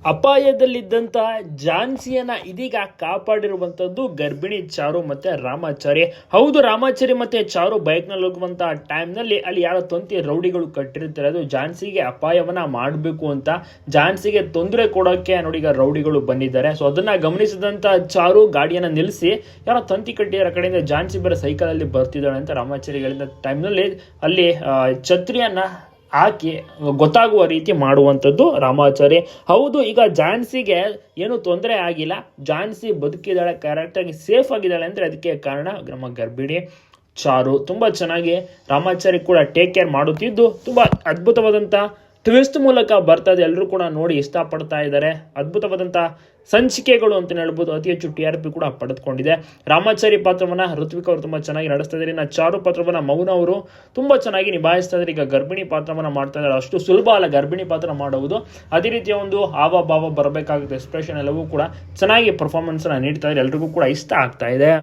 ಅಪಾಯದಲ್ಲಿದ್ದಂತಹ ಝಾನ್ಸಿಯನ್ನ ಇದೀಗ ಕಾಪಾಡಿರುವಂತದ್ದು ಗರ್ಭಿಣಿ ಚಾರು ಮತ್ತೆ ರಾಮಾಚಾರಿ. ಹೌದು, ರಾಮಾಚಾರಿ ಮತ್ತೆ ಚಾರು ಬೈಕ್ ನಲ್ಲಿ ಹೋಗುವಂತಹ ಟೈಮ್ ನಲ್ಲಿ ಅಲ್ಲಿ ಯಾರೋ ತಂತಿ ರೌಡಿಗಳು ಕಟ್ಟಿರ್ತಾರೆ. ಅದು ಝಾನ್ಸಿಗೆ ಅಪಾಯವನ್ನ ಮಾಡಬೇಕು ಅಂತ, ಝಾನ್ಸಿಗೆ ತೊಂದರೆ ಕೊಡೋಕೆ ನೋಡಿ ಈಗ ರೌಡಿಗಳು ಬಂದಿದ್ದಾರೆ. ಸೊ ಅದನ್ನ ಗಮನಿಸಿದಂತ ಚಾರು ಗಾಡಿಯನ್ನ ನಿಲ್ಲಿಸಿ ಯಾರೋ ತಂತಿ ಕಟ್ಟಿರೋ ಕಡೆಯಿಂದ ಝಾನ್ಸಿ ಬೇರೆ ಸೈಕಲ್ ಅಲ್ಲಿ ಬರ್ತಿದ್ದಾಳೆ ಅಂತ ರಾಮಾಚಾರಿ ಹೇಳಿದ ಟೈಮ್ ನಲ್ಲಿ ಅಲ್ಲಿ ಛತ್ರಿಯನ್ನ ಹಾಕಿ ಗೊತ್ತಾಗುವ ರೀತಿ ಮಾಡುವಂಥದ್ದು ರಾಮಾಚಾರಿ. ಹೌದು, ಈಗ ಝಾನ್ಸಿಗೆ ಏನು ತೊಂದರೆ ಆಗಿಲ್ಲ, ಝಾನ್ಸಿ ಬದುಕಿದ್ದಾಳೆ, ಕರೆಕ್ಟಾಗಿ ಸೇಫ್ ಆಗಿದ್ದಾಳೆ ಅಂದರೆ ಅದಕ್ಕೆ ಕಾರಣ ನಮ್ಮ ಗರ್ಭಿಣಿ ಚಾರು. ತುಂಬ ಚೆನ್ನಾಗಿ ರಾಮಾಚಾರಿ ಕೂಡ ಟೇಕ್ ಕೇರ್ ಮಾಡುತ್ತಿದ್ದು ತುಂಬ ಅದ್ಭುತವಾದಂಥ ಟ್ವಿಸ್ಟ್ ಮೂಲಕ ಬರ್ತದೆ. ಎಲ್ಲರೂ ಕೂಡ ನೋಡಿ ಇಷ್ಟಪಡ್ತಾ ಇದ್ದಾರೆ. ಅದ್ಭುತವಾದಂಥ ಸಂಚಿಕೆಗಳು ಅಂತ ಹೇಳ್ಬೋದು. ಅತಿ ಹೆಚ್ಚು TRP ಕೂಡ ಪಡೆದುಕೊಂಡಿದೆ. ರಾಮಾಚಾರಿ ಪಾತ್ರವನ್ನ ಋತ್ವಿಕ್ ಅವರು ತುಂಬ ಚೆನ್ನಾಗಿ ನಡೆಸ್ತಾ ಇದ್ದಾರೆ. ಇನ್ನು ಚಾರು ಪಾತ್ರವನ್ನ ಮೌನ ಅವರು ತುಂಬ ಚೆನ್ನಾಗಿ ನಿಭಾಯಿಸ್ತಾ ಇದ್ದಾರೆ. ಈಗ ಗರ್ಭಿಣಿ ಪಾತ್ರವನ್ನ ಮಾಡ್ತಾ ಇದ್ದಾರೆ. ಅಷ್ಟು ಸುಲಭ ಅಲ್ಲ ಗರ್ಭಿಣಿ ಪಾತ್ರ ಮಾಡುವುದು. ಅದೇ ರೀತಿಯ ಒಂದು ಹಾವ ಭಾವ ಬರಬೇಕಾಗುತ್ತೆ, ಎಕ್ಸ್ಪ್ರೆಷನ್ ಎಲ್ಲವೂ ಕೂಡ ಚೆನ್ನಾಗಿ ಪರ್ಫಾರ್ಮೆನ್ಸ್ ನೀಡ್ತಾ ಇದ್ದಾರೆ. ಎಲ್ರಿಗೂ ಕೂಡ ಇಷ್ಟ ಆಗ್ತಾ ಇದೆ.